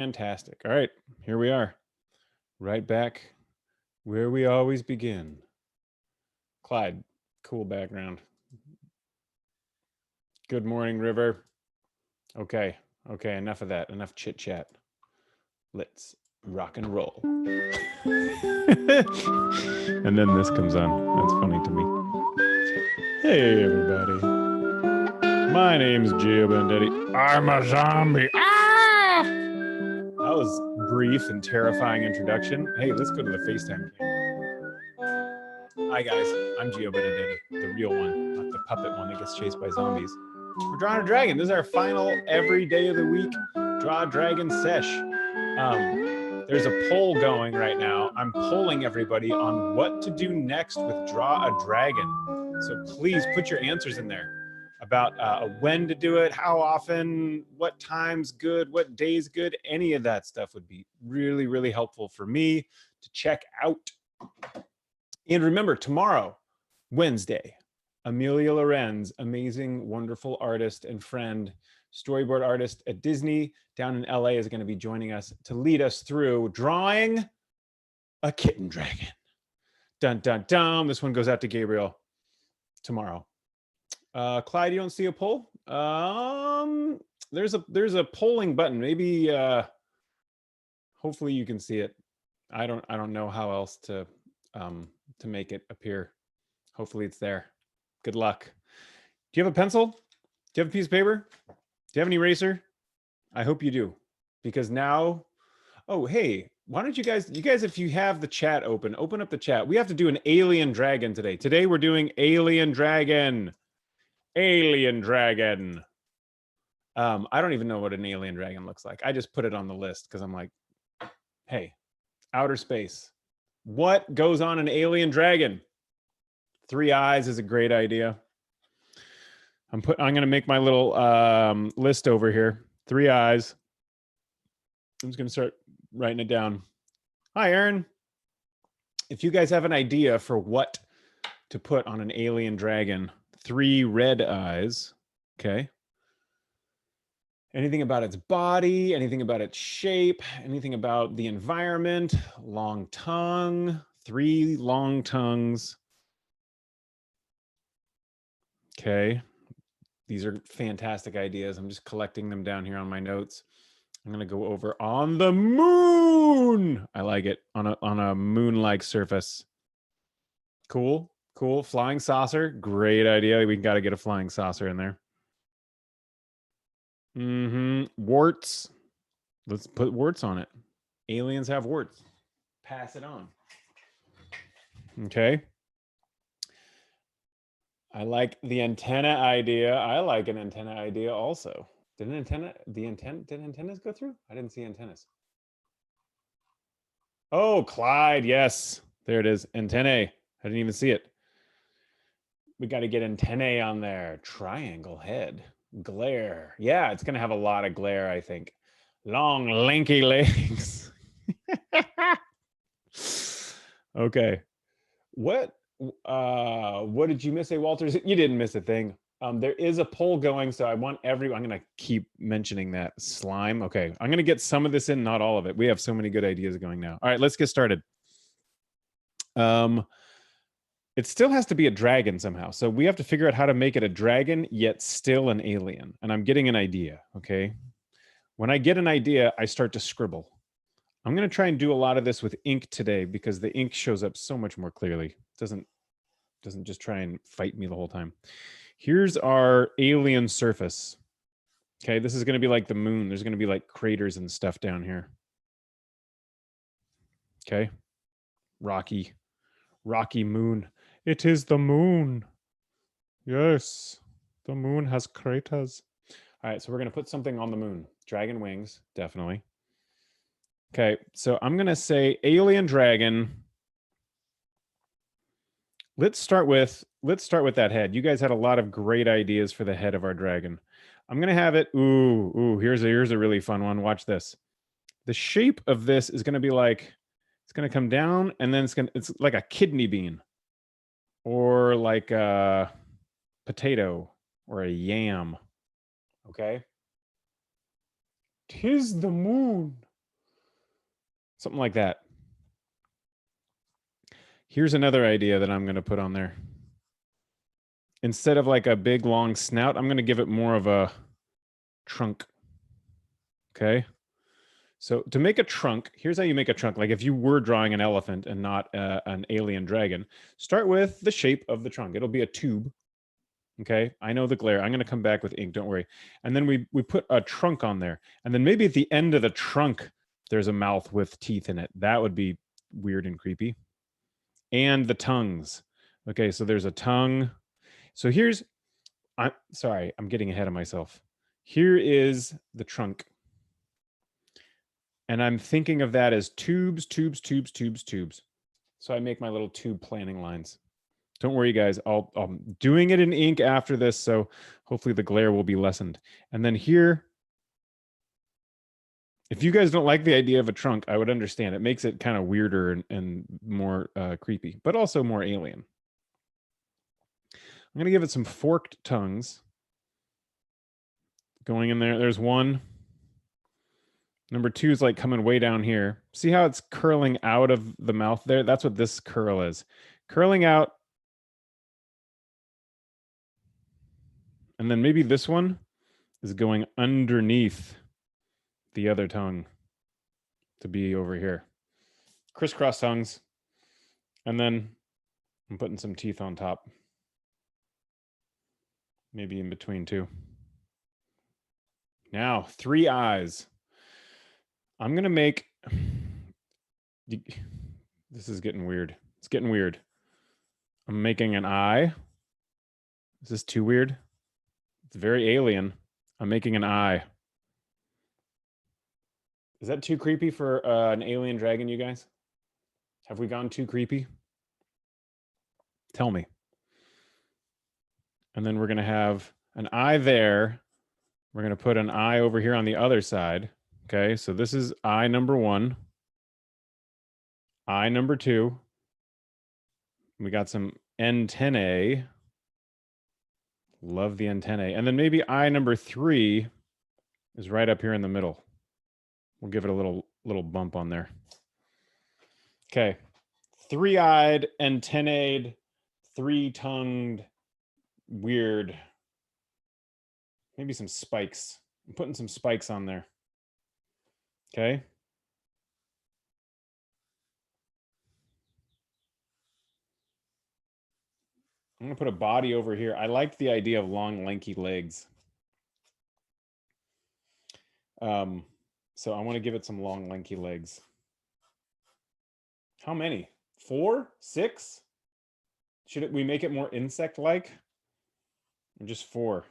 Fantastic. All right, here we are. Right back where we always begin. Clyde, cool background. Good morning, River. Okay, okay, enough of that. Enough chit chat. Let's rock and roll. And then this comes on. That's funny to me. Hey, everybody. My name's Gio Benedetti. I'm a zombie. Ah! That was brief and terrifying introduction. Hey, let's go to the FaceTime camera. Hi, guys. I'm Gio Benedetti, the real one, not the puppet one that gets chased by zombies. We're drawing a dragon. This is our final every day of the week draw a dragon sesh. There's a poll going right now. I'm polling everybody on what to do next with Draw a Dragon. So please put your answers in there about when to do it, how often, what time's good, what day's good. Any of that stuff would be really, really helpful for me to check out. And remember, tomorrow, Wednesday, Amelia Lorenz, amazing, wonderful artist and friend, storyboard artist at Disney down in LA, is going to be joining us to lead us through drawing a kitten dragon. Dun, dun, dun. This one goes out to Gabriel tomorrow. Clyde, you don't see a poll? There's a polling button. Maybe hopefully you can see it. I don't know how else to make it appear. Hopefully it's there. Good luck. Do you have a pencil? Do you have a piece of paper? Do you have an eraser? I hope you do, because now, oh, hey, why don't you guys, if you have the chat open up the chat. We have to do an alien dragon today. Today we're doing alien dragon. Alien dragon. I don't even know what an alien dragon looks like. I just put it on the list because I'm like, hey, outer space. What goes on an alien dragon? 3 eyes is a great idea. I'm going to make my little list over here. 3 eyes. I'm just going to start writing it down. Hi, Aaron. If you guys have an idea for what to put on an alien dragon, 3 red eyes. Okay. Anything about its body, anything about its shape, anything about the environment, long tongue, 3 long tongues. Okay. These are fantastic ideas. I'm just collecting them down here on my notes. I'm going to go over on the moon. I like it. On a moon-like surface. Cool. Cool. Flying saucer. Great idea. We got to get a flying saucer in there. Warts. Let's put warts on it. Aliens have warts. Pass it on. Okay. I like the antenna idea. I like an antenna idea also. Did antennas go through? I didn't see antennas. Oh, Clyde, yes. There it is. Antennae. I didn't even see it. We got to get antennae on there. Triangle head. Glare. Yeah, it's going to have a lot of glare, I think. Long, lanky legs. Okay. What did you miss, Walters? You didn't miss a thing. There is a poll going, so I want everyone. I'm going to keep mentioning that. Slime. Okay, I'm going to get some of this in, not all of it. We have so many good ideas going now. All right, let's get started. It still has to be a dragon somehow, so we have to figure out how to make it a dragon, yet still an alien. And I'm getting an idea, okay? When I get an idea, I start to scribble. I'm going to try and do a lot of this with ink today because the ink shows up so much more clearly. It doesn't just try and fight me the whole time. Here's our alien surface. Okay, this is going to be like the moon. There's going to be like craters and stuff down here. Okay. Rocky moon. It is the moon. Yes, the moon has craters. All right, so we're going to put something on the moon. Dragon wings, definitely. Okay, so I'm going to say alien dragon. Let's start with that head. You guys had a lot of great ideas for the head of our dragon. I'm going to have it. Ooh, here's a really fun one. Watch this. The shape of this is going to be like, it's going to come down and then it's like a kidney bean or like a potato or a yam. Okay. 'Tis the moon. Something like that. Here's another idea that I'm going to put on there. Instead of like a big long snout, I'm going to give it more of a trunk. Okay. So to make a trunk, here's how you make a trunk. Like if you were drawing an elephant and not an alien dragon, start with the shape of the trunk. It'll be a tube. Okay, I know the glare. I'm going to come back with ink, don't worry. And then we put a trunk on there. And then maybe at the end of the trunk, there's a mouth with teeth in it. That would be weird and creepy. And the tongues. Okay, so there's a tongue. So here's, I'm sorry, I'm getting ahead of myself. Here is the trunk. And I'm thinking of that as tubes, tubes, tubes, tubes, tubes. So I make my little tube planning lines. Don't worry, guys. I'm doing it in ink after this, so hopefully the glare will be lessened. And then here, if you guys don't like the idea of a trunk, I would understand. It makes it kind of weirder and more creepy, but also more alien. I'm going to give it some forked tongues. Going in there. There's one. Number 2 is like coming way down here. See how it's curling out of the mouth there? That's what this curl is. Curling out. And then maybe this one is going underneath the other tongue to be over here. Crisscross tongues. And then I'm putting some teeth on top. Maybe in between too. Now, 3 eyes. I'm going to make... This is getting weird. It's getting weird. I'm making an eye. Is this too weird? It's very alien. I'm making an eye. Is that too creepy for an alien dragon, you guys? Have we gone too creepy? Tell me. And then we're going to have an eye there. We're going to put an eye over here on the other side. Okay, so this is eye number 1. Eye number 2. We got some antennae. Love the antennae. And then maybe eye number 3 is right up here in the middle. We'll give it a little bump on there. Okay. 3-eyed, antennaed, 3-tongued, weird. Maybe some spikes. I'm putting some spikes on there. Okay. I'm going to put a body over here. I like the idea of long, lanky legs. So I want to give it some long, lanky legs. How many? 4? 6? Should we make it more insect-like? Or just 4?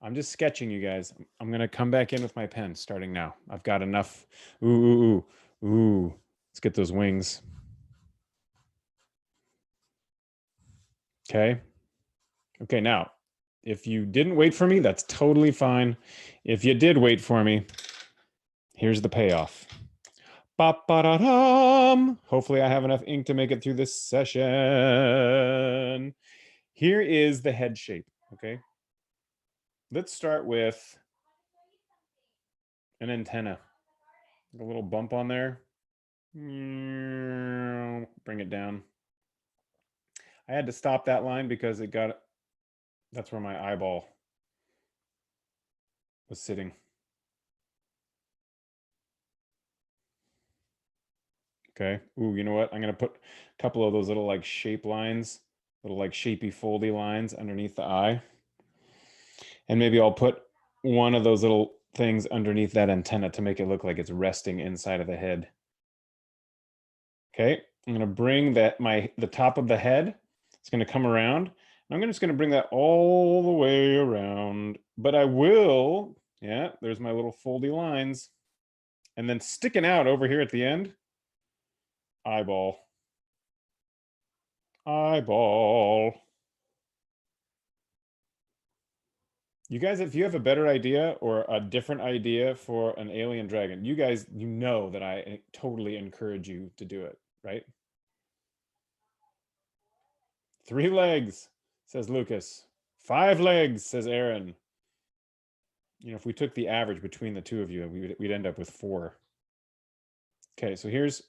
I'm just sketching, you guys. I'm going to come back in with my pen starting now. I've got enough. Ooh, ooh, ooh, ooh. Let's get those wings. Okay. Okay, now, if you didn't wait for me, that's totally fine. If you did wait for me, here's the payoff. Ba-ba-da-dum. Hopefully I have enough ink to make it through this session. Here is the head shape, okay? Let's start with an antenna. A little bump on there. Bring it down. I had to stop that line because it got, that's where my eyeball was sitting. Okay. Ooh, you know what? I'm going to put a couple of those little like shape lines, little like shapey foldy lines underneath the eye. And maybe I'll put one of those little things underneath that antenna to make it look like it's resting inside of the head. Okay. I'm going to bring that the top of the head. It's going to come around. I'm just going to bring that all the way around. But I will, yeah, there's my little foldy lines. And then sticking out over here at the end, eyeball. Eyeball. You guys, if you have a better idea or a different idea for an alien dragon, you guys, you know that I totally encourage you to do it, right? 3 legs, says Lucas. 5 legs, says Aaron. You know, if we took the average between the two of you, we'd end up with 4. Okay, so here's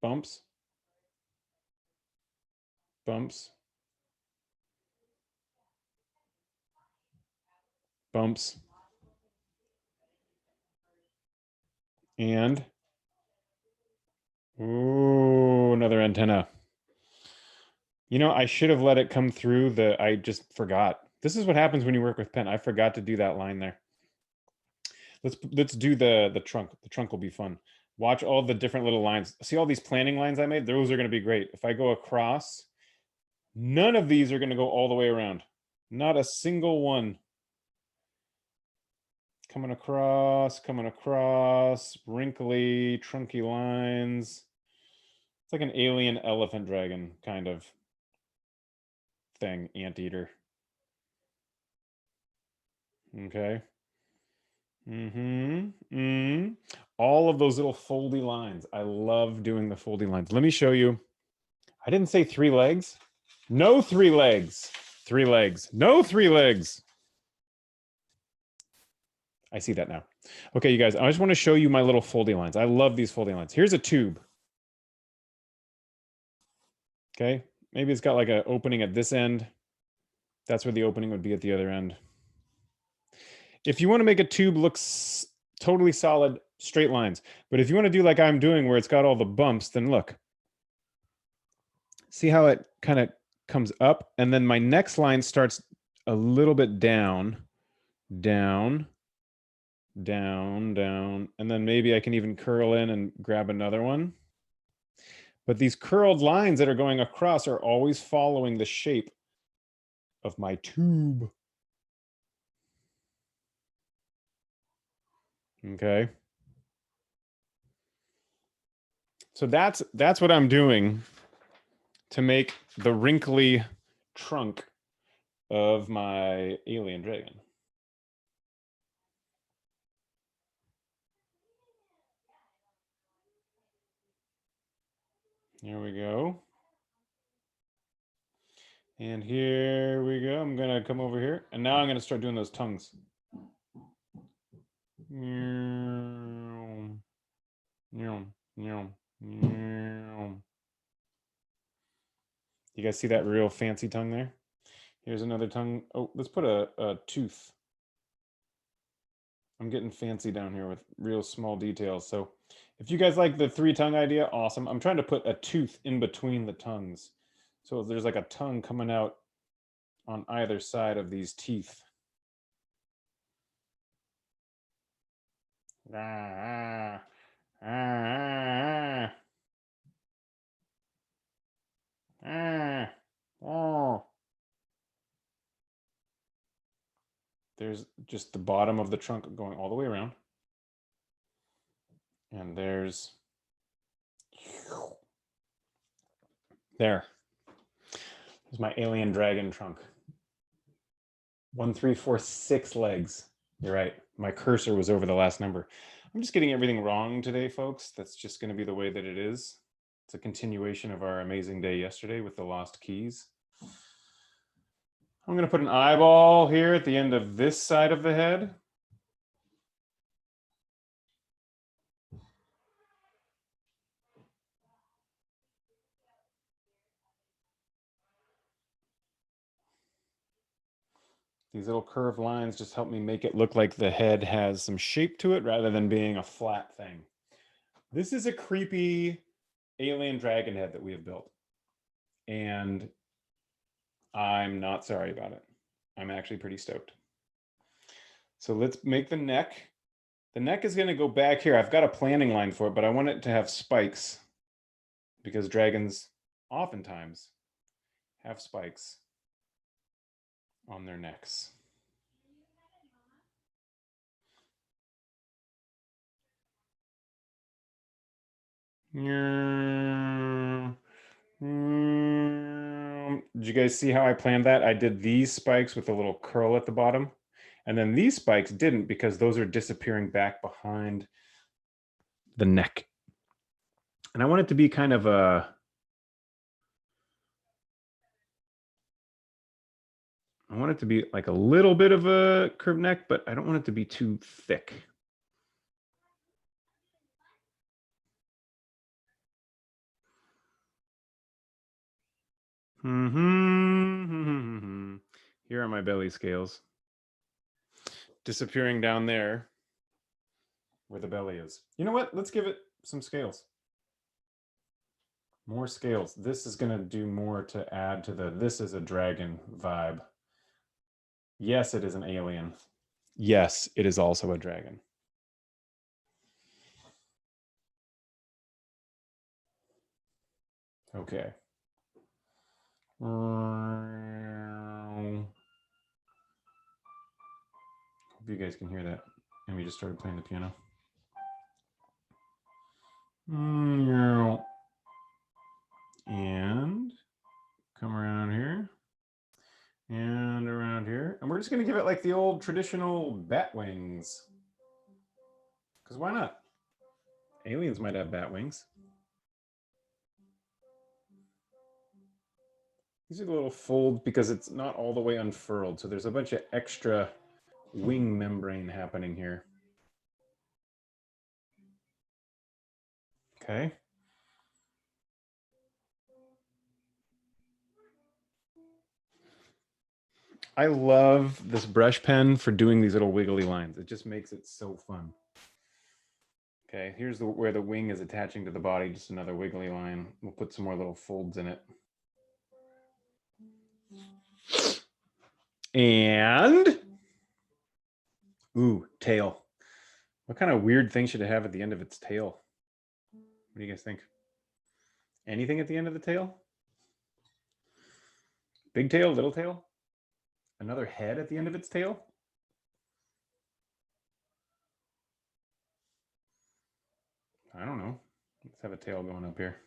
bumps, bumps, bumps, and ooh, another antenna. You know, I should have let it come through I just forgot. This is what happens when you work with pen. I forgot to do that line there. Let's do the trunk. The trunk will be fun. Watch all the different little lines. See all these planning lines I made? Those are going to be great. If I go across, none of these are going to go all the way around. Not a single one. Coming across, wrinkly, trunky lines. It's like an alien elephant dragon kind of thing, anteater. Okay. All of those little foldy lines. I love doing the foldy lines. Let me show you. I didn't say 3 legs. No 3 legs. 3 legs. No 3 legs. I see that now. Okay, you guys, I just want to show you my little foldy lines. I love these foldy lines. Here's a tube. Okay, maybe it's got like an opening at this end. That's where the opening would be at the other end. If you want to make a tube look totally solid, straight lines. But if you want to do like I'm doing where it's got all the bumps, then look. See how it kind of comes up? And then my next line starts a little bit down, down, down, down. And then maybe I can even curl in and grab another one. But these curled lines that are going across are always following the shape of my tube. Okay. So that's what I'm doing to make the wrinkly trunk of my alien dragon. Here we go. And here we go. I'm going to come over here. And now I'm going to start doing those tongues. You guys see that real fancy tongue there? Here's another tongue. Oh, let's put a tooth. I'm getting fancy down here with real small details. So if you guys like the 3 tongue idea, awesome. I'm trying to put a tooth in between the tongues. So there's like a tongue coming out on either side of these teeth. There's just the bottom of the trunk going all the way around. And there's my alien dragon trunk. 1, 3, 4, 6 legs. You're right. My cursor was over the last number. I'm just getting everything wrong today, folks. That's just going to be the way that it is. It's a continuation of our amazing day yesterday with the lost keys. I'm going to put an eyeball here at the end of this side of the head. These little curved lines just help me make it look like the head has some shape to it rather than being a flat thing. This is a creepy alien dragon head that we have built. And I'm not sorry about it. I'm actually pretty stoked. So let's make the neck. The neck is going to go back here. I've got a planning line for it, but I want it to have spikes because dragons oftentimes have spikes on their necks. Did you guys see how I planned that? I did these spikes with a little curl at the bottom, and then these spikes didn't because those are disappearing back behind the neck. And I want it to be kind of a, I want it to be like a little bit of a curved neck, but I don't want it to be too thick. Mm-hmm. Here are my belly scales. Disappearing down there where the belly is. You know what? Let's give it some scales. More scales. This is going to do more to add to the this is a dragon vibe. Yes, it is an alien. Yes, it is also a dragon. Okay. Hope you guys can hear that. And we just started playing the piano. And come around here. And around here. And we're just going to give it like the old traditional bat wings. Because why not? Aliens might have bat wings. These are the little folds because it's not all the way unfurled. So there's a bunch of extra wing membrane happening here. Okay. I love this brush pen for doing these little wiggly lines. It just makes it so fun. Okay, here's where the wing is attaching to the body, just another wiggly line. We'll put some more little folds in it. And, ooh, tail. What kind of weird thing should it have at the end of its tail? What do you guys think? Anything at the end of the tail? Big tail, little tail? Another head at the end of its tail? I don't know. Let's have a tail going up here.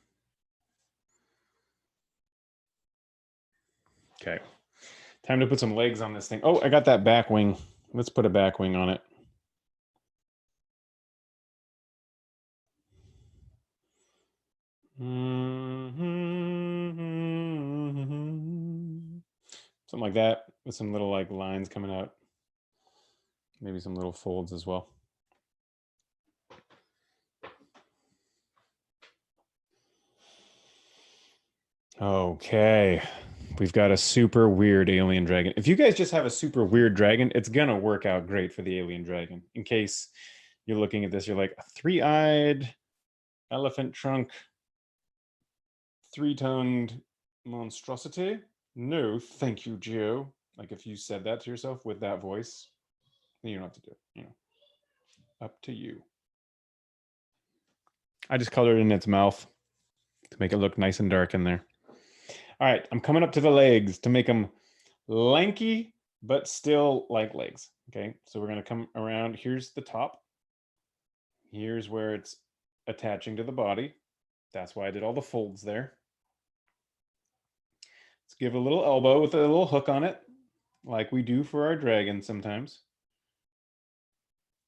Okay. Time to put some legs on this thing. Oh, I got that back wing. Let's put a back wing on it. Something like that with some little like lines coming out. Maybe some little folds as well. Okay. We've got a super weird alien dragon. If you guys just have a super weird dragon, it's going to work out great for the alien dragon. In case you're looking at this, you're like a three-eyed elephant trunk, three-tongued monstrosity. No, thank you, Joe. Like if you said that to yourself with that voice, then you don't have to do it. You know, up to you. I just colored in its mouth to make it look nice and dark in there. All right, I'm coming up to the legs to make them lanky, but still like legs. Okay, so we're gonna come around. Here's the top. Here's where it's attaching to the body. That's why I did all the folds there. Let's give it a little elbow with a little hook on it, like we do for our dragon sometimes.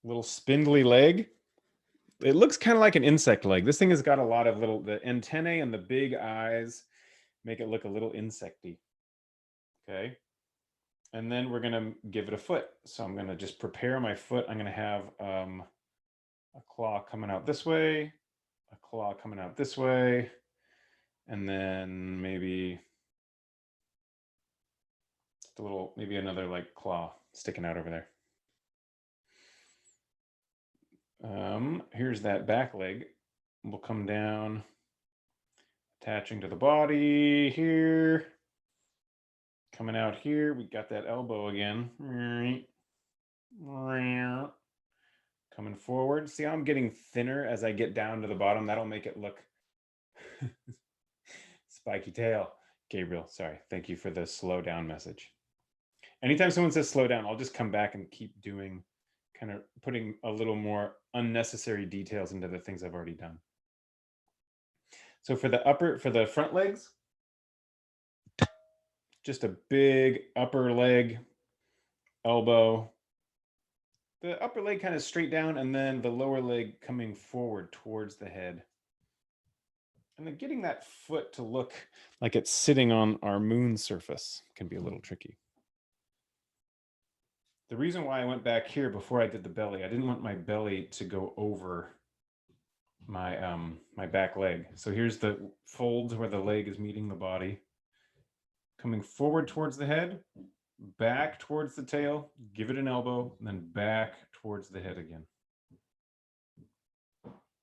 Little spindly leg. It looks kind of like an insect leg. This thing has got a lot of little, the antennae and the big eyes make it look a little insecty. Okay. And then we're going to give it a foot. So I'm going to just prepare my foot. I'm going to have a claw coming out this way, a claw coming out this way, and then maybe a little, maybe another like claw sticking out over there. Here's that back leg. We'll come down, attaching to the body here. Coming out here, we got that elbow again. Coming forward. See how I'm getting thinner as I get down to the bottom? That'll make it look spiky tail. Gabriel, sorry. Thank you for the slow down message. Anytime someone says slow down, I'll just come back and keep doing, kind of putting a little more unnecessary details into the things I've already done. So for the front legs, just a big upper leg, elbow. The upper leg kind of straight down and then the lower leg coming forward towards the head. And then getting that foot to look like it's sitting on our moon surface can be a little tricky. The reason why I went back here before I did the belly, I didn't want my belly to go over my my back leg. So here's the folds where the leg is meeting the body. Coming forward towards the head, back towards the tail, give it an elbow, and then back towards the head again.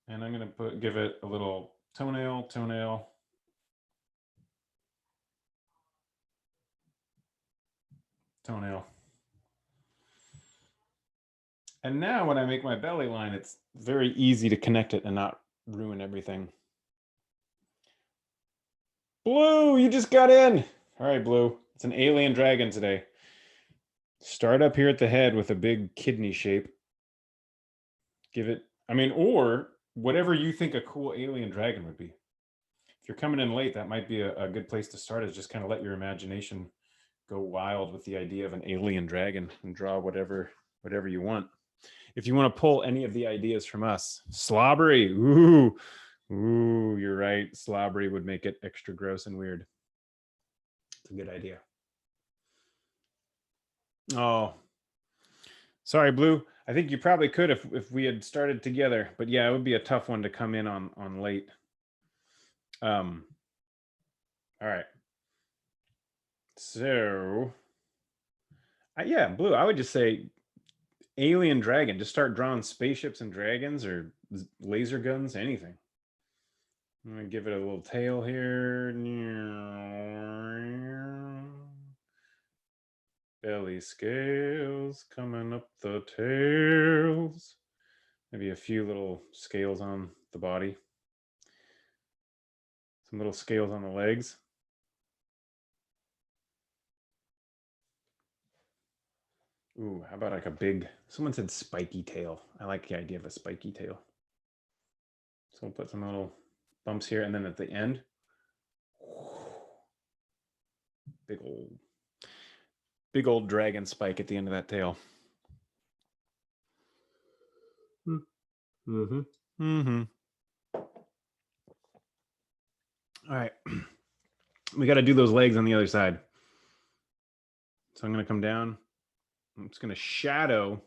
And I'm going to give it a little toenail, toenail. Toenail. And now when I make my belly line, it's very easy to connect it and not ruin everything. Blue, you just got in. All right, Blue. It's an alien dragon today. Start up here at the head with a big kidney shape. Give it, I mean, or whatever you think a cool alien dragon would be. If you're coming in late, that might be a good place to start, is just kind of let your imagination go wild with the idea of an alien dragon and draw whatever you want. If you want to pull any of the ideas from us, slobbery, ooh, you're right. Slobbery would make it extra gross and weird. It's a good idea. Oh, sorry, Blue. I think you probably could if we had started together, but yeah, it would be a tough one to come in on late. All right. So, yeah, Blue, I would just say alien dragon. Just start drawing spaceships and dragons or laser guns, anything. I'm going to give it a little tail here. Belly scales coming up the tails. Maybe a few little scales on the body. Some little scales on the legs. Ooh, how about like a big, someone said spiky tail. I like the idea of a spiky tail. So we'll put some little bumps here, and then at the end, big old dragon spike at the end of that tail. Mm-hmm. Mm-hmm. All right. We got to do those legs on the other side. So I'm going to come down. I'm just going to shadow.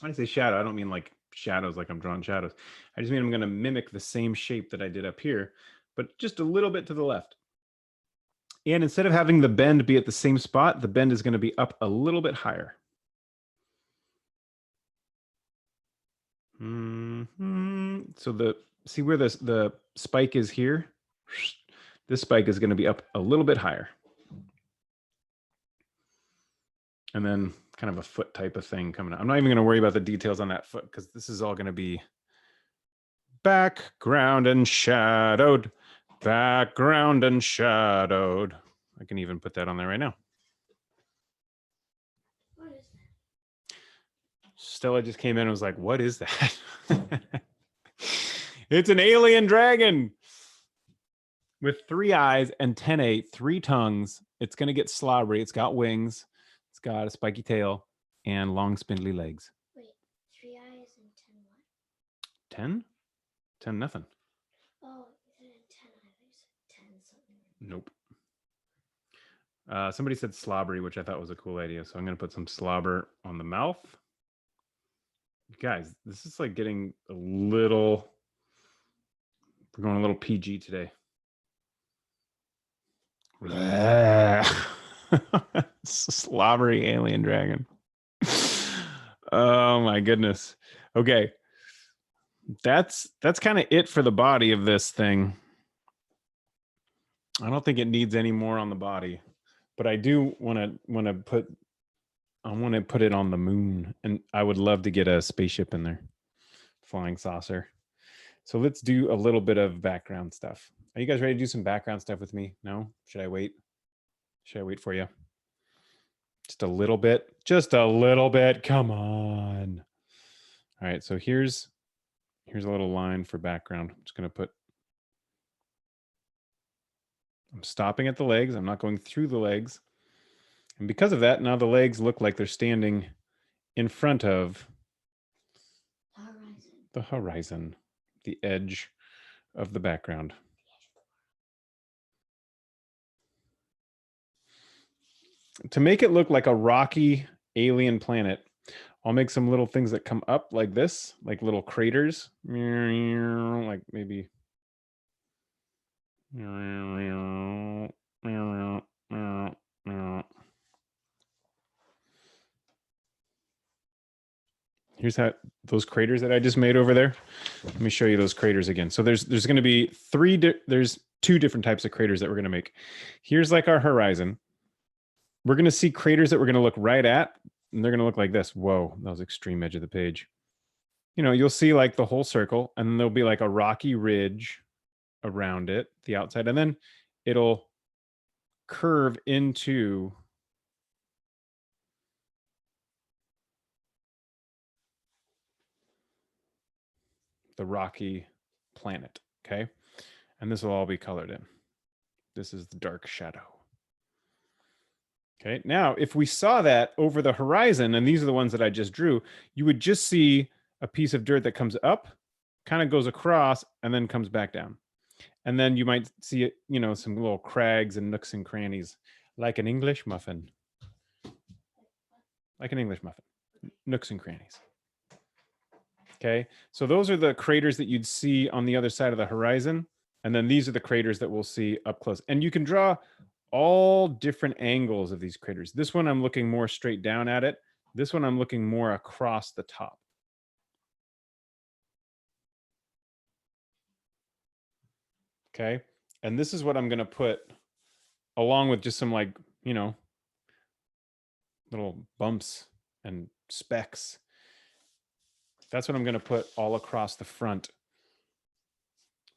When I say shadow, I don't mean like shadows like I'm drawing shadows. I just mean I'm going to mimic the same shape that I did up here, but just a little bit to the left. And instead of having the bend be at the same spot, the bend is going to be up a little bit higher. So see where the spike is here? This spike is going to be up a little bit higher. And then kind of a foot type of thing coming out. I'm not even going to worry about the details on that foot because this is all going to be background and shadowed. Background and shadowed. I can even put that on there right now. What is that? Stella just came in and was like, what is that? It's an alien dragon with 3 eyes, antennae, 3 tongues. It's going to get slobbery. It's got wings. It's got a spiky tail and long spindly legs. Wait, 3 eyes and 10 what? 10? 10 nothing. Oh, you said 10 eyes. 10 something. Nope. Somebody said slobbery, which I thought was a cool idea. So I'm going to put some slobber on the mouth. Guys, this is like getting a little... We're going a little PG today. Slobbery alien dragon. Oh my goodness. Okay. That's kind of it for the body of this thing. I don't think it needs any more on the body, but I do want to put it on the moon, and I would love to get a spaceship in there. Flying saucer. So let's do a little bit of background stuff. Are you guys ready to do some background stuff with me? No? Should I wait? Should I wait for you? Just a little bit. Just a little bit. Come on. All right. So here's a little line for background. I'm just going to put. I'm stopping at the legs. I'm not going through the legs. And because of that, now the legs look like they're standing in front of The horizon. the horizon, the edge of the background. to make it look like a rocky alien planet, I'll make some little things that come up like this, like little craters, like maybe. Here's how those craters that I just made over there. Let me show you those craters again. So there's going to be there's two different types of craters that we're going to make. Here's like our horizon. We're going to see craters that we're going to look right at, and they're going to look like this. Whoa, that was extreme edge of the page. You know, you'll see like the whole circle, and then there'll be like a rocky ridge around it, the outside, and then it'll curve into the rocky planet, okay? And this will all be colored in. This is the dark shadow. Okay, now if we saw that over the horizon, and these are the ones that I just drew, you would just see a piece of dirt that comes up, kind of goes across, and then comes back down. And then you might see it, you know, some little crags and nooks and crannies, like an English muffin. Like an English muffin, nooks and crannies. Okay, so those are the craters that you'd see on the other side of the horizon. And then these are the craters that we'll see up close. And you can draw all different angles of these craters. This one, I'm looking more straight down at it. This one, I'm looking more across the top. Okay, and this is what I'm going to put along with just some, like, you know, little bumps and specks. That's what I'm going to put all across the front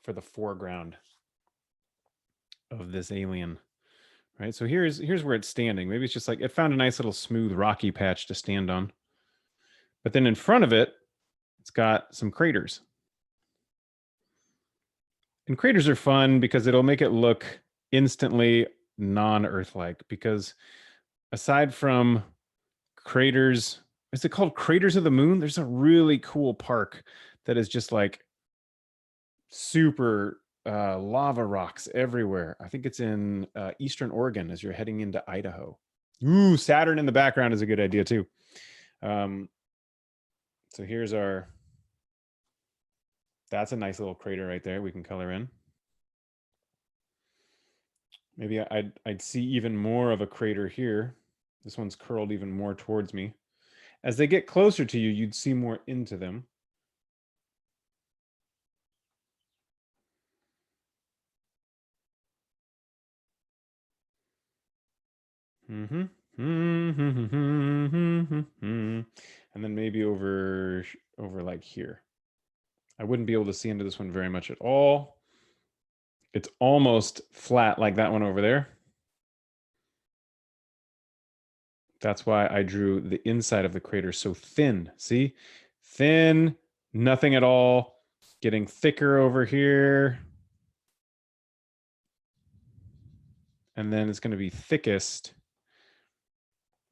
for the foreground of this alien. Right, so here's where it's standing. Maybe it's just like it found a nice little smooth rocky patch to stand on. But then in front of it, it's got some craters. And craters are fun because it'll make it look instantly non-Earth-like, because aside from craters, is it called Craters of the Moon? There's a really cool park that is just like super lava rocks everywhere. I think it's in Eastern Oregon as you're heading into Idaho. Ooh, Saturn in the background is a good idea too. So here's our, that's a nice little crater right there we can color in. Maybe I'd see even more of a crater here. This one's curled even more towards me. As they get closer to you, you'd see more into them. And then maybe over like here. I wouldn't be able to see into this one very much at all. It's almost flat like that one over there. That's why I drew the inside of the crater so thin. See? Thin, nothing at all. Getting thicker over here. And then it's going to be thickest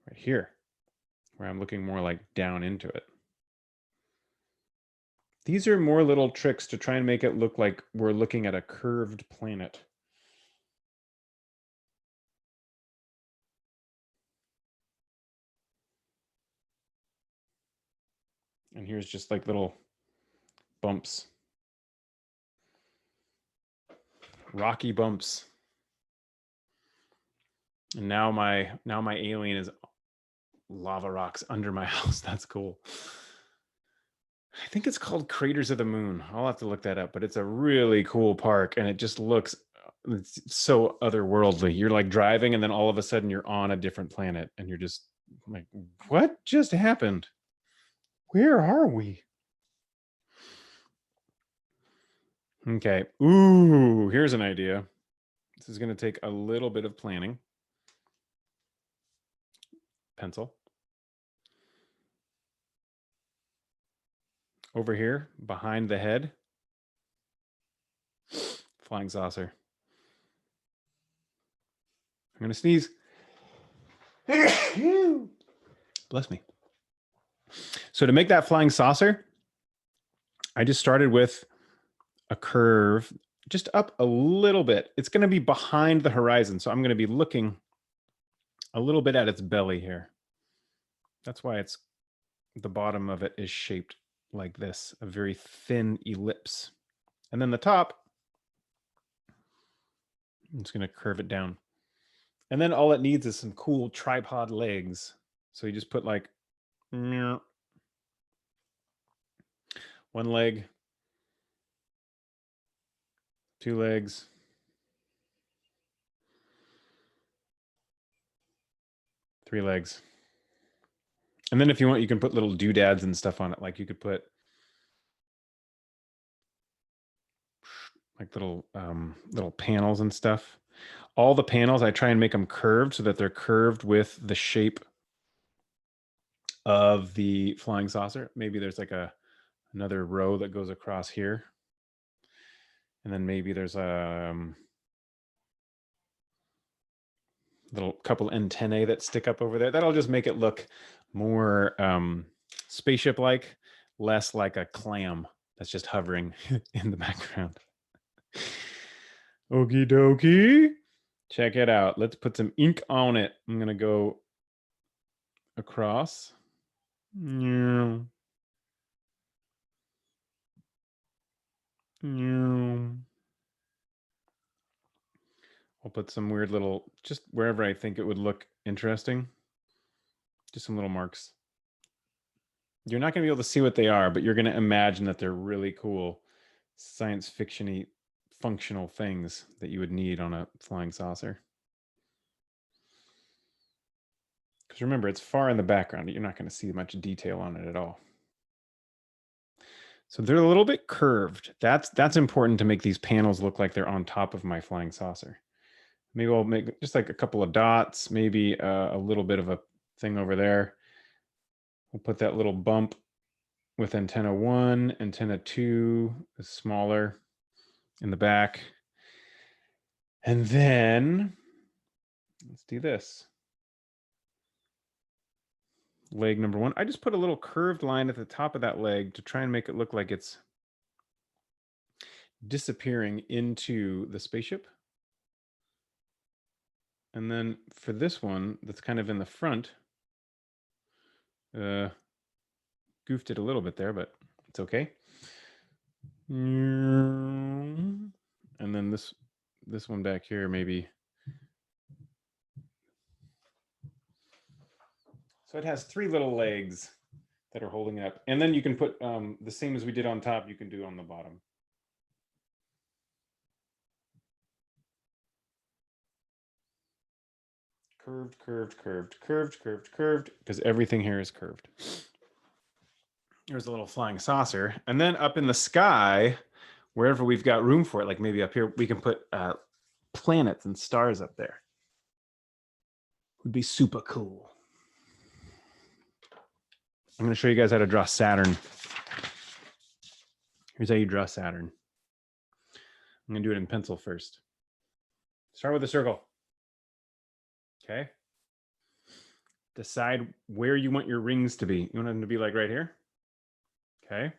right here, where I'm looking more like down into it. These are more little tricks to try and make it look like we're looking at a curved planet. And here's just like little bumps. Rocky bumps. And now my alien is lava rocks under my house. That's cool. I think it's called Craters of the Moon. I'll have to look that up, but it's a really cool park, and it just looks, it's so otherworldly. You're like driving, and then all of a sudden you're on a different planet, and you're just like, what just happened? Where are we? Okay. Ooh, here's an idea. This is going to take a little bit of planning. Pencil. Over here, behind the head. Flying saucer. I'm going to sneeze. Bless me. So to make that flying saucer, I just started with a curve just up a little bit. It's going to be behind the horizon. So I'm going to be looking a little bit at its belly here. That's why it's the bottom of it is shaped like this, a very thin ellipse. And then the top, I'm just going to curve it down. And then all it needs is some cool tripod legs. So you just put like one leg, 2 legs, 3 legs. And then if you want, you can put little doodads and stuff on it. Like you could put like little panels and stuff. All the panels, I try and make them curved so that they're curved with the shape of the flying saucer. Maybe there's like another row that goes across here. And then maybe there's a little couple antennae that stick up over there. That'll just make it look more spaceship-like, less like a clam that's just hovering in the background. Okie dokie. Check it out. Let's put some ink on it. I'm going to go across. Yeah. I'll put some weird little, just wherever I think it would look interesting. Just some little marks. You're not going to be able to see what they are, but you're going to imagine that they're really cool science fiction-y functional things that you would need on a flying saucer. Because remember, it's far in the background. You're not going to see much detail on it at all. So they're a little bit curved. That's important to make these panels look like they're on top of my flying saucer. Maybe I'll make just like a couple of dots, maybe a little bit of a thing over there. We'll put that little bump with antenna 1, antenna 2 is smaller in the back. And then let's do this. Leg number 1. I just put a little curved line at the top of that leg to try and make it look like it's disappearing into the spaceship. And then for this one, that's kind of in the front, goofed it a little bit there, but it's okay. And then this one back here, maybe. So it has 3 little legs that are holding it up. And then you can put the same as we did on top, you can do on the bottom. Curved, curved, curved, curved, curved, curved, because everything here is curved. There's a little flying saucer. And then up in the sky, wherever we've got room for it, like maybe up here, we can put planets and stars up there. Would be super cool. I'm going to show you guys how to draw Saturn. Here's how you draw Saturn. I'm going to do it in pencil first. Start with a circle. Okay. Decide where you want your rings to be. You want them to be like right here? Okay.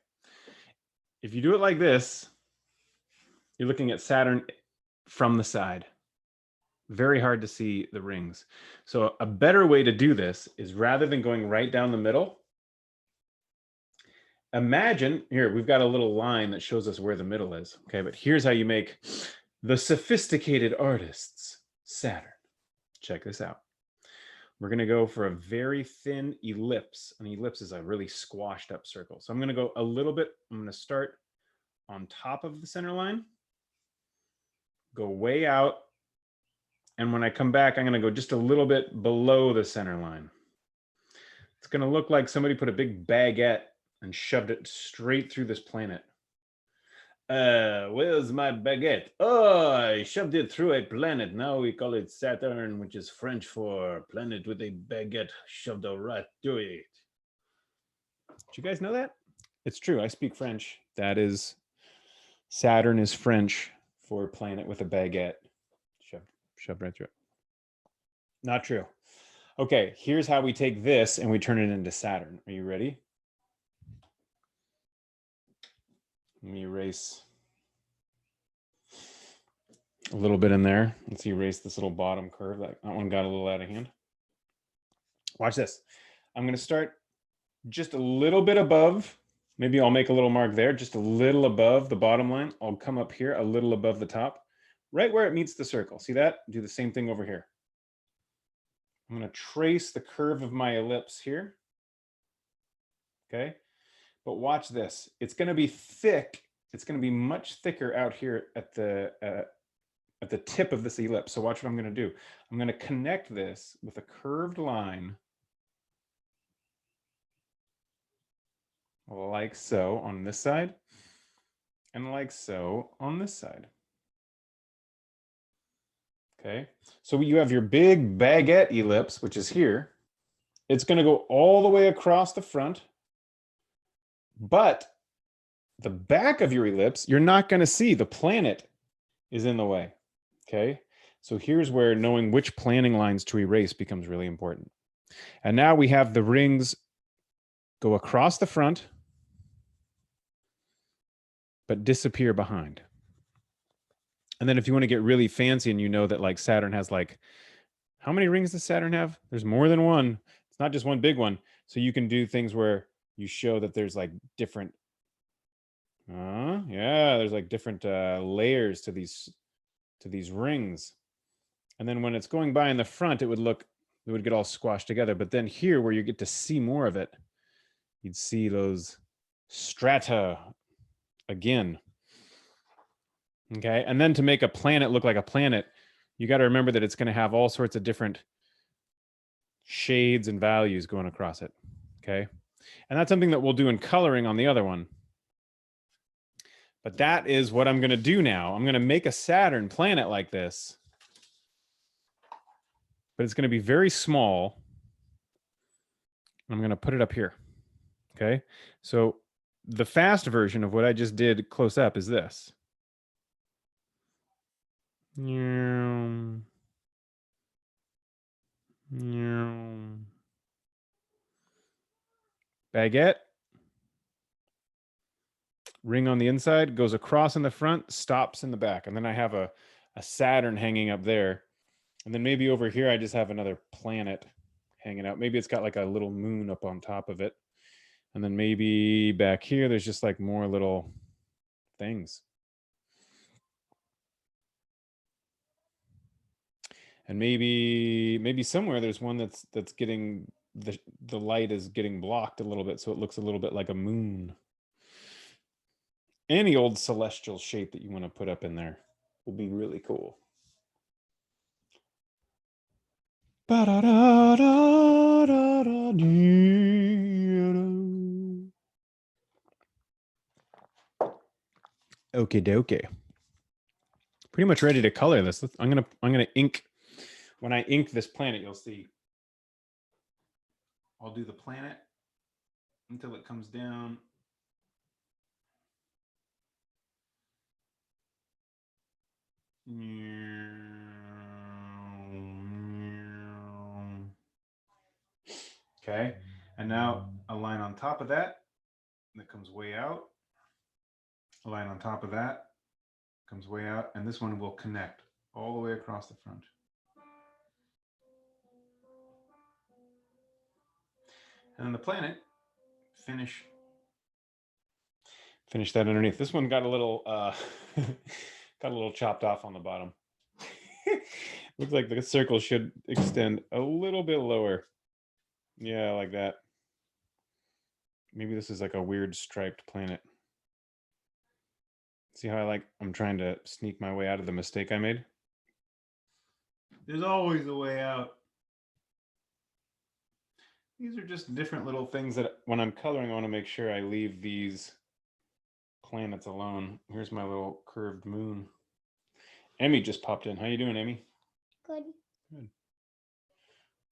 If you do it like this, you're looking at Saturn from the side. Very hard to see the rings. So a better way to do this is rather than going right down the middle, imagine, here, we've got a little line that shows us where the middle is. Okay, but here's how you make the sophisticated artists Saturn. Check this out. We're going to go for a very thin ellipse. An ellipse is a really squashed up circle. So I'm going to go a little bit. I'm going to start on top of the center line, go way out. And when I come back, I'm going to go just a little bit below the center line. It's going to look like somebody put a big baguette and shoved it straight through this planet. Where's my baguette? Oh, I shoved it through a planet. Now we call it Saturn, which is French for planet with a baguette shoved right through it. Did you guys know that? It's true. I speak French. That is, Saturn is French for planet with a baguette shoved right through it. Not true. Okay, here's how we take this and we turn it into Saturn. Are you ready? Let me erase a little bit in there. Let's erase this little bottom curve. That one got a little out of hand. Watch this. I'm going to start just a little bit above. Maybe I'll make a little mark there, just a little above the bottom line. I'll come up here a little above the top, right where it meets the circle. See that? Do the same thing over here. I'm going to trace the curve of my ellipse here. Okay. But watch this. It's going to be thick. It's going to be much thicker out here at the tip of this ellipse. So watch what I'm going to do. I'm going to connect this with a curved line like so on this side and like so on this side. Okay, so you have your big baguette ellipse, which is here. It's going to go all the way across the front, but the back of your ellipse, you're not going to see. The planet is in the way. Okay, so here's where knowing which planning lines to erase becomes really important. And now we have the rings go across the front, but disappear behind. And then if you want to get really fancy and you know that like Saturn has like, how many rings does Saturn have? There's more than one. It's not just one big one. So you can do things where you show that there's like different, there's like different layers to these rings. And then when it's going by in the front, it would get all squashed together. But then here where you get to see more of it, you'd see those strata again. Okay, and then to make a planet look like a planet, you got to remember that it's going to have all sorts of different shades and values going across it. Okay, and that's something that we'll do in coloring on the other one. But that is what I'm going to do now. I'm going to make a Saturn planet like this, but it's going to be very small. I'm going to put it up here. Okay, so the fast version of what I just did close up is this. Baguette. Ring on the inside, goes across in the front, stops in the back. And then I have a Saturn hanging up there. And then maybe over here, I just have another planet hanging out. Maybe it's got like a little moon up on top of it. And then maybe back here, there's just like more little things. And maybe somewhere there's one that's getting the light is getting blocked a little bit, so it looks a little bit like a moon. Any old celestial shape that you want to put up in there will be really cool. Okay, dokie. Pretty much ready to color this. I'm gonna ink. When I ink this planet, you'll see. I'll do the planet until it comes down. Okay, and now a line on top of that comes way out. A line on top of that comes way out, and this one will connect all the way across the front. And then the planet, finish that underneath. This one got a little got a little chopped off on the bottom. Looks like the circle should extend a little bit lower. Yeah, like that. Maybe this is like a weird striped planet. See how I'm trying to sneak my way out of the mistake I made? There's always a way out. These are just different little things that when I'm coloring, I want to make sure I leave these planets alone. Here's my little curved moon. Emmy just popped in. How you doing, Emmy? Good. Good.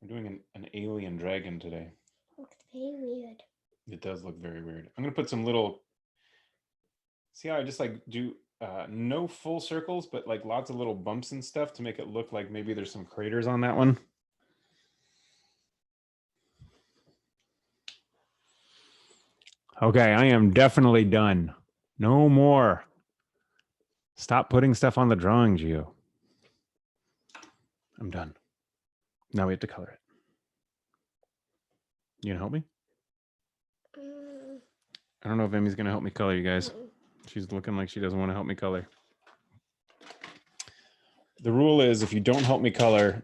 We're doing an alien dragon today. Looks very weird. It does look very weird. I'm going to put some little... See how I just like do no full circles, but like lots of little bumps and stuff to make it look like maybe there's some craters on that one. Okay, I am definitely done. No more. Stop putting stuff on the drawing, Gio. I'm done. Now we have to color it. You gonna help me? Mm, I don't know if Emmy's gonna help me color, you guys. mm. She's looking like she doesn't want to help me color. The rule is if you don't help me color,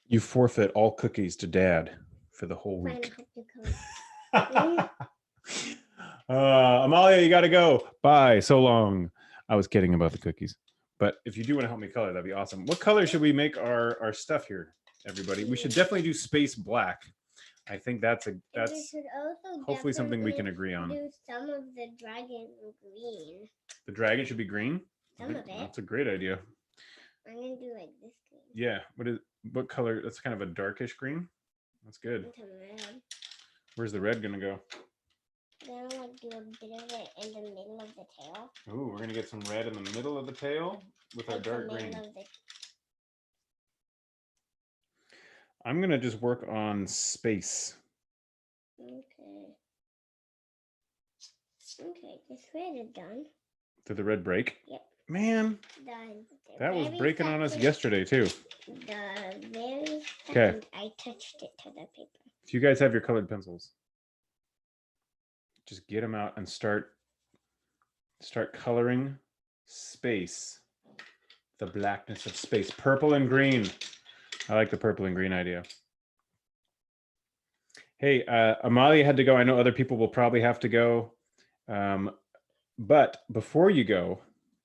you forfeit all cookies to Dad for the whole Mine week. have to come. Amalia, you gotta go. Bye. So long. I was kidding about the cookies. But if you do want to help me color, that'd be awesome. What color should we make our stuff here, everybody? We should definitely do space black. I think that's We should also hopefully something we can definitely agree on. do some of the dragon green. The dragon should be green. Some of it. That's a great idea. I'm gonna do like this green. Yeah. What color? That's kind of a darkish green. That's good. Into red. Where's the red gonna go? Then I'll like do a bit of it in the middle of the tail. Ooh, we're gonna get some red in the middle of the tail with our Like dark the green. middle of the I'm gonna just work on space. Okay. Okay, this red is done. Did the red break? Yep. Man, Done. that was Very breaking on us second- yesterday too. The very Okay. second I touched it to the paper. If you guys have your colored pencils, just get them out and start coloring space. The blackness of space. Purple and green. I like the purple and green idea. Hey, Amalia had to go. I know other people will probably have to go. But before you go,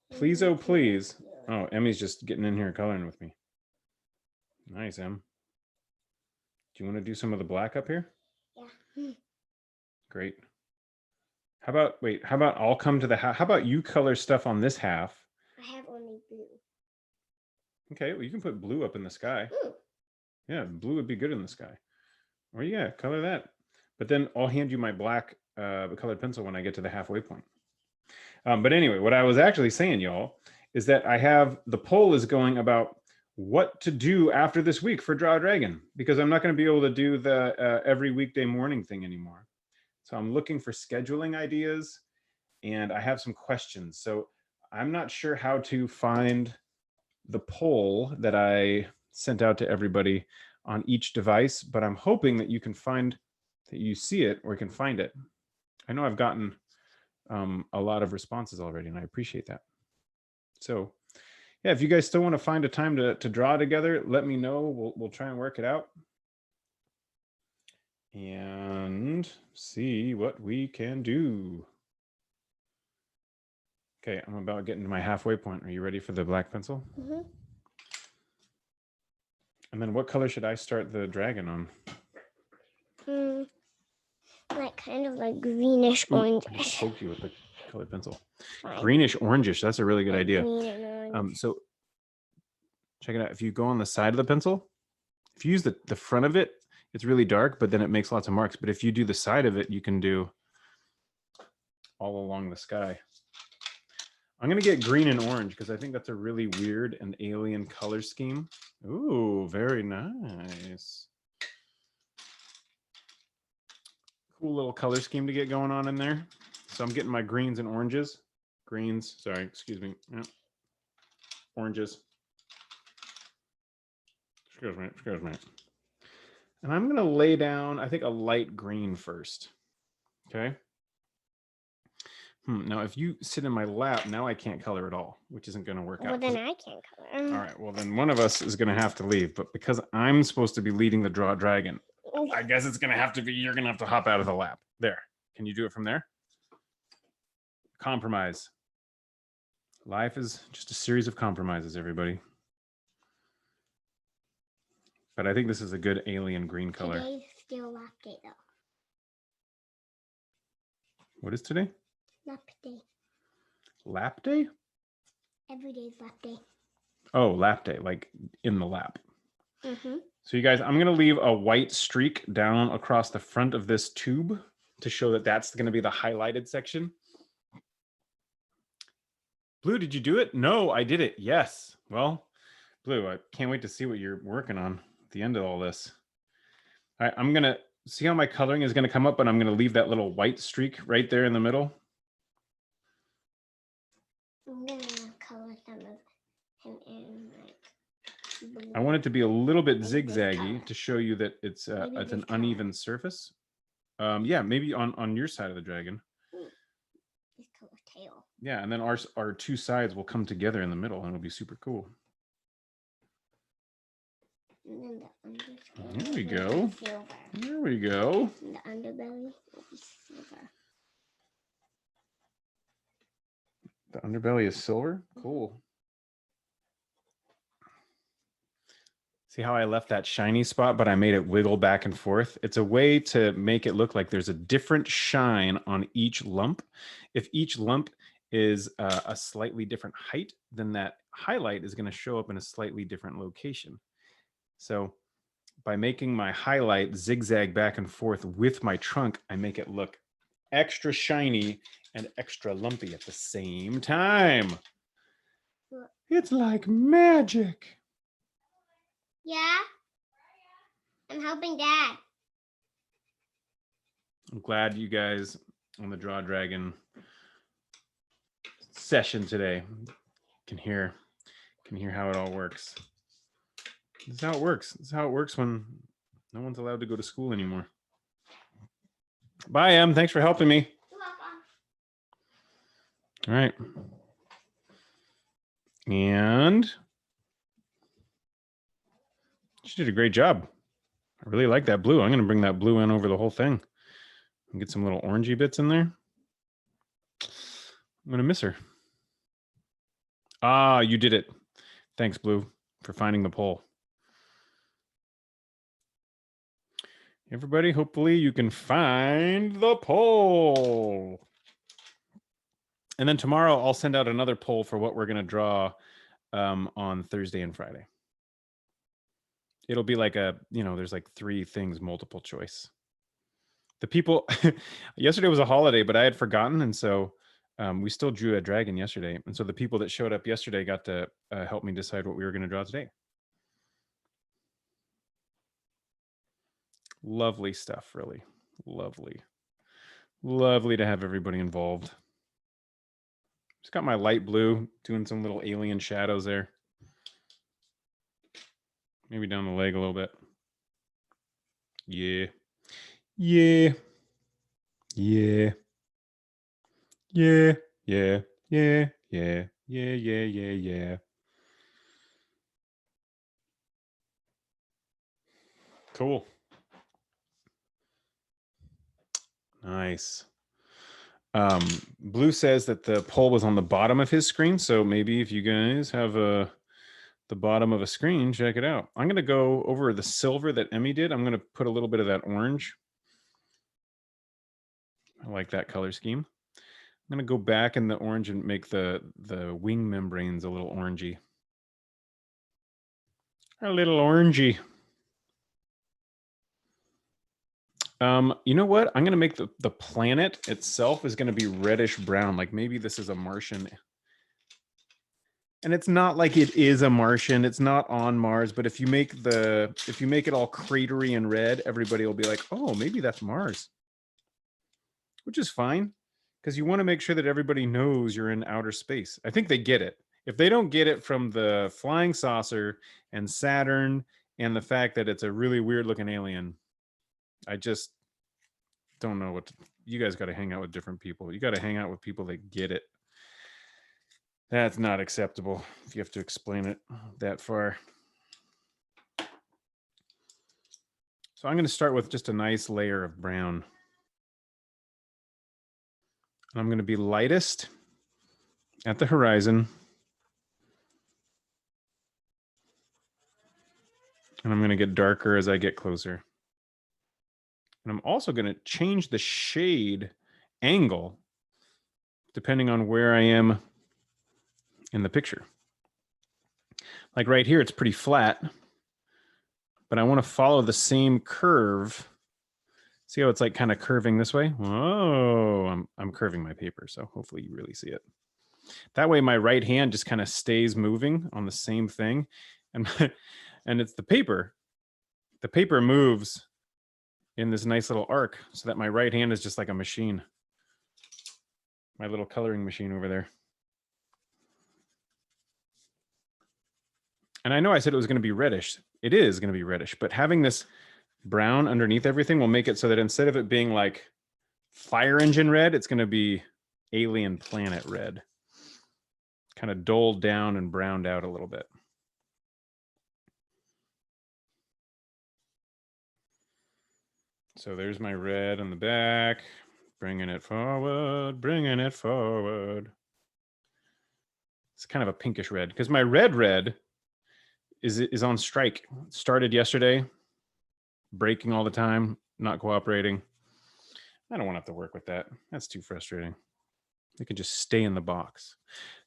please, oh please. Oh, Emmy's just getting in here coloring with me. Nice, Em. Do you want to do some of the black up here? Yeah. Great. How about I'll come to the half? How about you color stuff on this half? I have only blue. Okay, well, you can put blue up in the sky. Ooh. Yeah, blue would be good in the sky. Or yeah, color that. But then I'll hand you my black colored pencil when I get to the halfway point. But anyway, what I was actually saying, y'all, is that I have the poll is going about what to do after this week for Draw a Dragon, because I'm not going to be able to do the every weekday morning thing anymore. So I'm looking for scheduling ideas, and I have some questions. So I'm not sure how to find the poll that I sent out to everybody on each device, but I'm hoping that you can find that you see it or you can find it. I know I've gotten a lot of responses already, and I appreciate that. So yeah, if you guys still want to find a time to draw together, let me know. We'll try and work it out and see what we can do. Okay, I'm about getting to my halfway point. Are you ready for the black pencil? Mm-hmm. And then what color should I start the dragon on? Like kind of like greenish Ooh, I just orange. poked you with the colored pencil. Fine. Greenish orangish. That's a really good Like idea. green and orange. So check it out. If you go on the side of the pencil, if you use the front of it, it's really dark, but then it makes lots of marks. But if you do the side of it, you can do all along the sky. I'm going to get green and orange because I think that's a really weird and alien color scheme. Ooh, very nice. Cool little color scheme to get going on in there. So I'm getting my greens and oranges. Greens, sorry, excuse me. Yeah. Oranges. Excuse me. And I'm going to lay down, I think, a light green first. Okay. Now, if you sit in my lap, now I can't color at all, which isn't going to work out. Well, then I can't color. All right. Well, then one of us is going to have to leave. But because I'm supposed to be leading the Draw a Dragon, I guess it's going to have to be, you're going to have to hop out of the lap. There. Can you do it from there? Compromise. Life is just a series of compromises, everybody. But I think this is a good alien green color. Today's still lap day though. What is today? Lap day. Lap day? Every day's lap day. Oh, lap day, like in the lap. Mm-hmm. So you guys, I'm going to leave a white streak down across the front of this tube to show that that's going to be the highlighted section. Blue, did you do it? No, I did it. Yes. Well, Blue, I can't wait to see what you're working on at the end of all this. All right, I'm going to see how my coloring is going to come up, and I'm going to leave that little white streak right there in the middle. I'm going to color some of him in like I want it to be a little bit Maybe this zigzaggy color. to show you that it's Maybe an this uneven surface. Yeah, maybe on your side of the dragon. This color tail. Yeah, and then our two sides will come together in the middle, and it'll be super cool. And then the underside There we will go. be silver. There we go. And the underbelly will be silver. The underbelly is silver. Cool. See how I left that shiny spot, but I made it wiggle back and forth? It's a way to make it look like there's a different shine on each lump. If each lump is a slightly different height, then that highlight is going to show up in a slightly different location. So by making my highlight zigzag back and forth with my trunk, I make it look extra shiny and extra lumpy at the same time. It's like magic. Yeah? I'm helping Dad. I'm glad you guys on the Draw Dragon session today can hear how it all works. This is how it works. This is how it works when no one's allowed to go to school anymore. Bye, Em. Thanks for helping me. You're welcome. All right. And she did a great job. I really like that blue. I'm going to bring that blue in over the whole thing and get some little orangey bits in there. I'm going to miss her. Ah, you did it. Thanks, Blue, for finding the pole. Everybody, hopefully you can find the poll. And then tomorrow I'll send out another poll for what we're going to draw on Thursday and Friday. It'll be like there's like 3 things, multiple choice. The people, yesterday was a holiday, but I had forgotten. And so we still drew a dragon yesterday. And so the people that showed up yesterday got to help me decide what we were going to draw today. Lovely stuff, really. Lovely. Lovely to have everybody involved. Just got my light blue, doing some little alien shadows there. Maybe down the leg a little bit. Yeah. Yeah. Yeah. Yeah. Yeah. Yeah. Yeah. Yeah. Yeah. Yeah. Yeah. Cool. Nice. Blue says that the poll was on the bottom of his screen, so maybe if you guys have the bottom of a screen, check it out. I'm going to go over the silver that Emmy did. I'm going to put a little bit of that orange. I like that color scheme. I'm going to go back in the orange and make the wing membranes a little orangey. A little orangey. You know what? I'm going to make the planet itself is going to be reddish brown. Like maybe this is a Martian. And it's not like it is a Martian. It's not on Mars. But if you make it all cratery and red, everybody will be like, oh, maybe that's Mars. Which is fine. Because you want to make sure that everybody knows you're in outer space. I think they get it. If they don't get it from the flying saucer and Saturn and the fact that it's a really weird looking alien, I just don't know what you guys got to hang out with different people. You got to hang out with people that get it. That's not acceptable if you have to explain it that far. So I'm going to start with just a nice layer of brown. And I'm going to be lightest at the horizon. And I'm going to get darker as I get closer. And I'm also going to change the shade angle depending on where I am in the picture. Like right here, it's pretty flat, but I want to follow the same curve. See how it's like kind of curving this way? Whoa, I'm curving my paper, so hopefully you really see it. That way my right hand just kind of stays moving on the same thing. And, and it's the paper. The paper moves in this nice little arc so that my right hand is just like a machine. My little coloring machine over there. And I know I said it was going to be reddish. It is going to be reddish, but having this brown underneath everything will make it so that instead of it being like fire engine red, it's going to be alien planet red. Kind of dulled down and browned out a little bit. So there's my red on the back. Bringing it forward, bringing it forward. It's kind of a pinkish red because my red is on strike. It started yesterday, breaking all the time, not cooperating. I don't want to have to work with that. That's too frustrating. It can just stay in the box.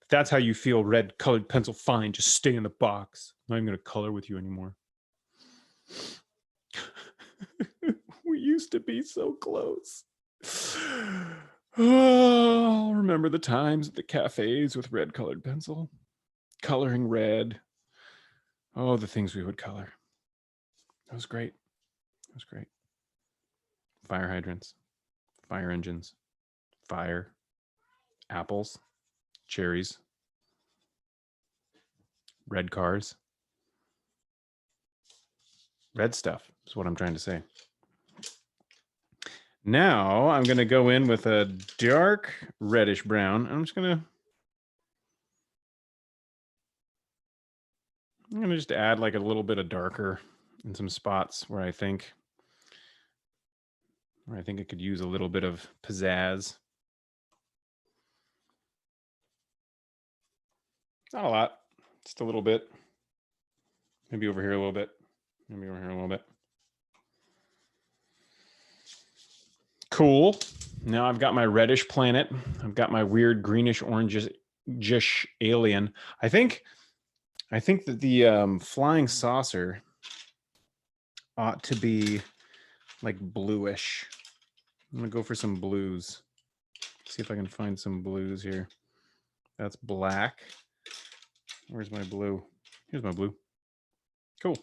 If that's how you feel, red colored pencil, fine, just stay in the box. I'm not even going to color with you anymore. We used to be so close. Oh, remember the times at the cafes with red colored pencil, coloring red. Oh, the things we would color. That was great. That was great. Fire hydrants, fire engines, fire, apples, cherries, red cars. Red stuff is what I'm trying to say. Now I'm going to go in with a dark reddish brown. I'm going to just add like a little bit of darker in some spots where I think it could use a little bit of pizzazz. Not a lot, just a little bit. Maybe over here a little bit. Maybe over here a little bit. Cool. Now I've got my reddish planet. I've got my weird greenish orangish alien. I think that the flying saucer ought to be like bluish. I'm gonna go for some blues. See if I can find some blues here. That's black. Where's my blue? Here's my blue. Cool.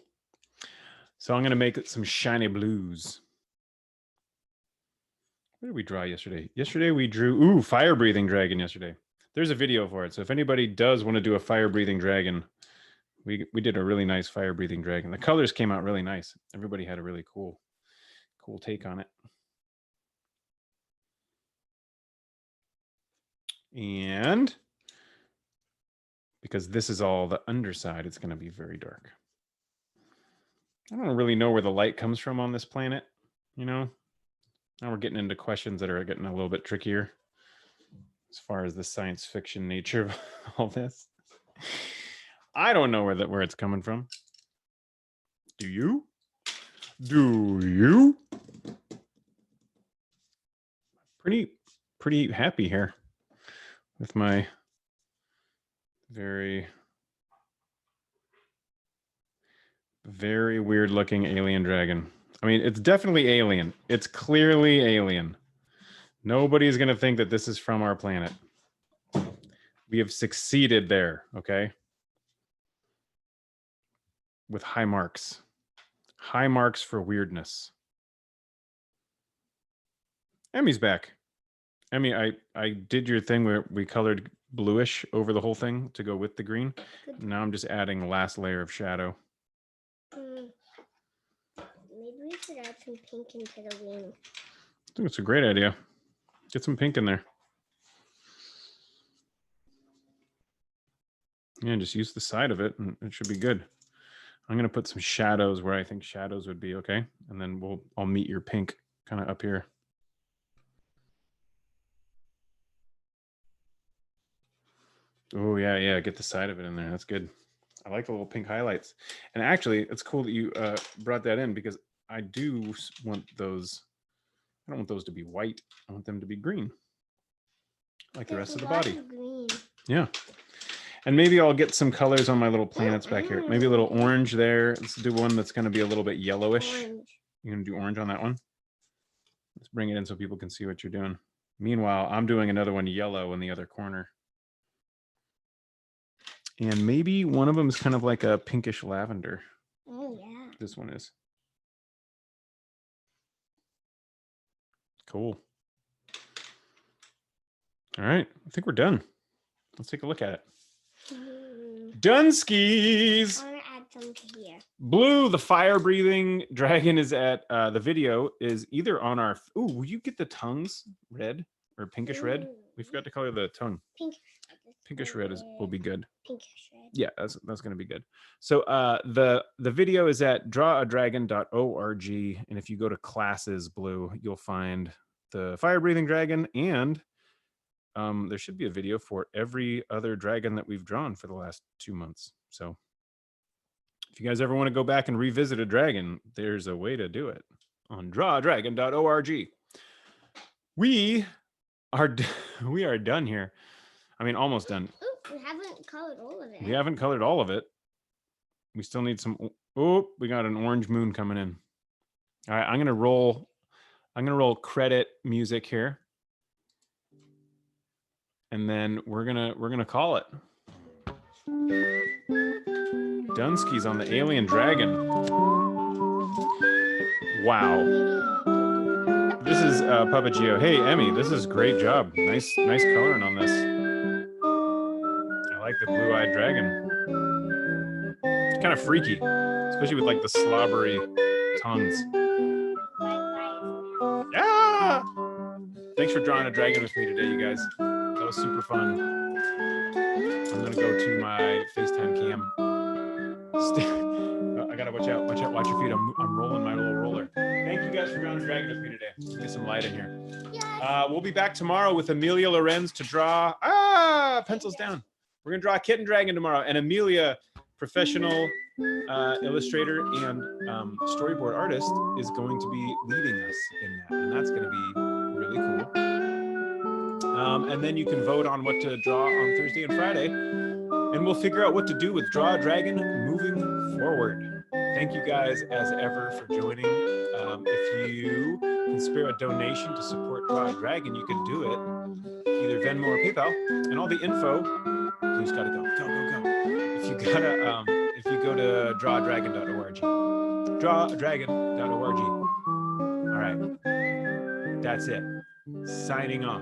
So I'm gonna make some shiny blues. What did we draw yesterday? Yesterday we drew, fire breathing dragon yesterday. There's a video for it. So if anybody does want to do a fire breathing dragon, we did a really nice fire breathing dragon. The colors came out really nice. Everybody had a really cool take on it. And because this is all the underside, it's going to be very dark. I don't really know where the light comes from on this planet, you know? Now we're getting into questions that are getting a little bit trickier as far as the science fiction nature of all this. I don't know where it's coming from. Do you? Do you? Pretty happy here with my very weird looking alien dragon. I mean, it's definitely alien. It's clearly alien. Nobody's going to think that this is from our planet. We have succeeded there, okay? With high marks. High marks for weirdness. Emmy's back. Emmy, I did your thing where we colored bluish over the whole thing to go with the green. Now I'm just adding the last layer of shadow. Maybe we should add some pink into the wing. I think it's a great idea. Get some pink in there. Yeah, just use the side of it and it should be good. I'm going to put some shadows where I think shadows would be okay. And then I'll meet your pink kind of up here. Oh, yeah. Get the side of it in there. That's good. I like the little pink highlights. And actually, it's cool that you brought that in because I do want those. I don't want those to be white. I want them to be green. Like the rest of the body. Green. Yeah. And maybe I'll get some colors on my little planets back here. Maybe a little orange there. Let's do one that's going to be a little bit yellowish. Orange. You're going to do orange on that one? Let's bring it in so people can see what you're doing. Meanwhile, I'm doing another one yellow in the other corner. And maybe one of them is kind of like a pinkish lavender. Oh, yeah. This one is. Cool. All right. I think we're done. Let's take a look at it. Done skis. I want to to here. Blue, the fire-breathing dragon is at the video is either on our. Ooh, will you get the tongues red or pinkish red? We forgot to color the tongue. Pinkish red will be good. Pinkish red. Yeah, that's going to be good. So the video is at drawadragon.org, and if you go to classes, Blue, you'll find the fire-breathing dragon, and there should be a video for every other dragon that we've drawn for the last 2 months. So if you guys ever want to go back and revisit a dragon, there's a way to do it on drawadragon.org. We are done here. I mean, almost done. Ooh, we haven't colored all of it. We haven't colored all of it. We still need some. Oh, we got an orange moon coming in. All right, I'm gonna roll credit music here, and then we're gonna call it. Dunsky's on the alien dragon. Wow. This is Papa Gio. Hey, Emmy, this is great job. Nice coloring on this. I like the blue-eyed dragon. It's kind of freaky, especially with like the slobbery tongues. Yeah! Thanks for drawing a dragon with me today, you guys. That was super fun. I'm gonna go to my FaceTime cam. I gotta watch out, watch your feet. I'm rolling my little roller. Thank you guys for drawing a dragon with me today. Get some light in here. Yes. We'll be back tomorrow with Amelia Lorenz to draw. Pencils down. We're gonna draw a kitten dragon tomorrow, and Amelia, professional illustrator and storyboard artist, is going to be leading us in that, and that's gonna be really cool. And then you can vote on what to draw on Thursday and Friday, and we'll figure out what to do with Draw a Dragon moving forward. Thank you guys as ever for joining. If you can spare a donation to support Draw a Dragon, you can do it either Venmo or PayPal, and all the info. Blue's gotta go. If you go to drawadragon.org, drawadragon.org. All right, that's it. Signing off.